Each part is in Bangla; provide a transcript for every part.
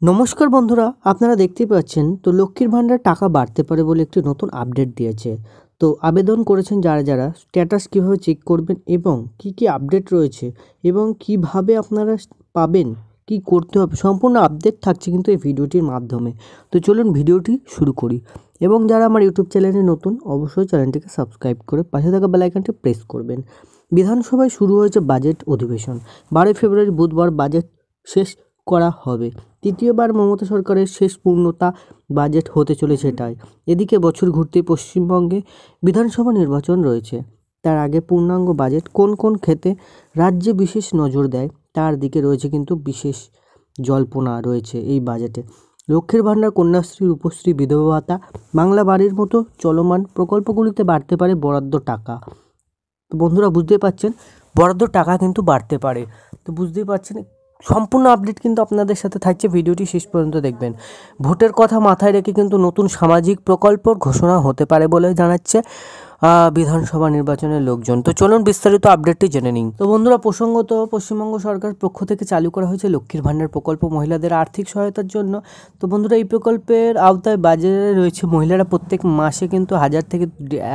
নমস্কার বন্ধুরা, আপনারা দেখতেই পাচ্ছেন তো লক্ষ্মীর ভাণ্ডার টাকা বাড়তে পারে বলে একটি নতুন আপডেট দিয়েছে। তো আবেদন করেছেন যারা স্ট্যাটাস কিভাবে চেক করবেন এবং কি আপডেট রয়েছে এবং কিভাবে আপনারা পাবেন, কি করতে হবে, সম্পূর্ণ আপডেট থাকছে কিন্তু এই ভিডিওটির মাধ্যমে। তো চলুন ভিডিওটি শুরু করি। এবং যারা আমার ইউটিউব চ্যানেলে নতুন, অবশ্যই চ্যানেলটিকে সাবস্ক্রাইব করে পাশে থাকা বেল আইকনটি প্রেস করবেন। বিধানসভায় শুরু হয়েছে বাজেট অধিবেশন। 12 ফেব্রুয়ারি বুধবার বাজেট শেষ করা হবে। তৃতীয়বার মমতা সরকারের শেষ পূর্ণতা বাজেট হতে চলেছে এটাই। এদিকে বছর ঘুরতেই পশ্চিমবঙ্গে বিধানসভা নির্বাচন রয়েছে। তার আগে পূর্ণাঙ্গ বাজেট কোন কোন ক্ষেত্রে রাজ্যে বিশেষ নজর দেয় তার দিকে রয়েছে কিন্তু বিশেষ জল্পনা রয়েছে এই বাজেটে। লক্ষ্মীর ভাণ্ডার, কন্যাশ্রী, রূপশ্রী, বিধবা ভাতা, বাংলা বাড়ির মতো চলমান প্রকল্পগুলিতে বাড়তে পারে বরাদ্দ টাকা। তো বন্ধুরা বুঝতেই পারছেন বরাদ্দ টাকা কিন্তু বাড়তে পারে। তো বুঝতেই পারছেন সম্পূর্ণ আপডেট কিন্তু আপনাদের সাথে থাকছে, ভিডিওটি শেষ পর্যন্ত দেখবেন। ভোটের কথা মাথায় রেখে কিন্তু নতুন সামাজিক প্রকল্পর ঘোষণা হতে পারে বলে জানাচ্ছে বিধানসভা নির্বাচনের লোকজন। তো চলুন বিস্তারিত আপডেটটি জেনে নিন। তো বন্ধুরা, প্রসঙ্গত পশ্চিমবঙ্গ সরকার পক্ষ থেকে চালু করা হয়েছে লক্ষ্মীর ভাণ্ডার প্রকল্প মহিলাদের আর্থিক সহায়তার জন্য। তো বন্ধুরা, এই প্রকল্পের আওতায় বাজারে রয়েছে মহিলারা প্রত্যেক মাসে কিন্তু 1000 থেকে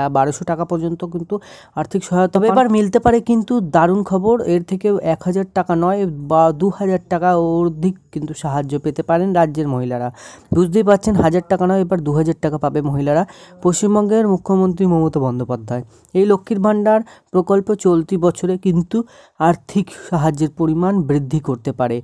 1200 টাকা পর্যন্ত কিন্তু আর্থিক সহায়তা এবার মিলতে পারে। কিন্তু দারুণ খবর, এর থেকে 1000 টাকা নয় বা 2000 টাকা অধিক কিন্তু সাহায্য পেতে পারেন রাজ্যের মহিলারা। বুঝতেই পারছেন 1000 টাকা নয়, এবার 2000 টাকা পাবে মহিলারা। পশ্চিমবঙ্গের মুখ্যমন্ত্রী মমতা বন্দ্যোপাধ্যায় এই লক্ষ্মীর ভাণ্ডার প্রকল্প চলতি বছরে কিন্তু আর্থিক সাহায্যের পরিমাণ বৃদ্ধি করতে পারে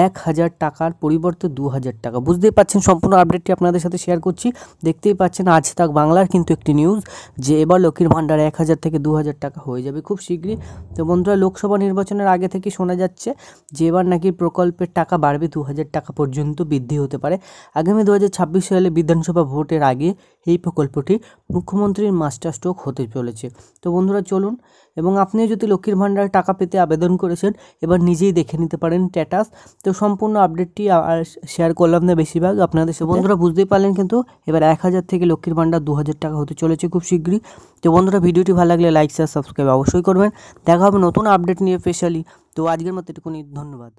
1000 টাকার পরিবর্তে 2000 টাকা। বুঝতেই পারছেন সম্পূর্ণ আপডেটটি আপনাদের সাথে শেয়ার করছি। দেখতেই পাচ্ছেন আজ তাক বাংলার কিন্তু একটি নিউজ যে এবার লক্ষ্মীর ভাণ্ডার 1000 থেকে 2000 টাকা হয়ে যাবে খুব শীঘ্রই। তো বন্ধুরা, লোকসভা নির্বাচনের আগে থেকে শোনা যাচ্ছে যে এবার নাকি প্রকল্পের টাকা বাড়বে, 2000 টাকা পর্যন্ত বৃদ্ধি হতে পারে। আগামী 2026 সালে বিধানসভা ভোটের আগে এই প্রকল্পটি মুখ্যমন্ত্রীর মাস্টার স্ট্রোক হতে চলেছে। তো বন্ধুরা চলুন, এবং আপনিও যদি লক্ষ্মীর ভাণ্ডার টাকা পেতে আবেদন করেছেন এবার নিজেই দেখে নিতে পারেন স্ট্যাটাস। তো সম্পূর্ণ আপডেটটি শেয়ার করলাম না বেশিরভাগ আপনাদের সাথে। বন্ধুরা বুঝতেই পারলেন কিন্তু এবার 1000 থেকে লক্ষ্মীর ভাণ্ডার 2000 টাকা হতে চলেছে খুব শীঘ্রই। তো বন্ধুরা, ভিডিওটি ভালো লাগলে লাইক শেয়ার সাবস্ক্রাইব অবশ্যই করবেন। দেখা হবে নতুন আপডেট নিয়ে স্পেশালি। তো আজকের মতো এটুকুনি, ধন্যবাদ।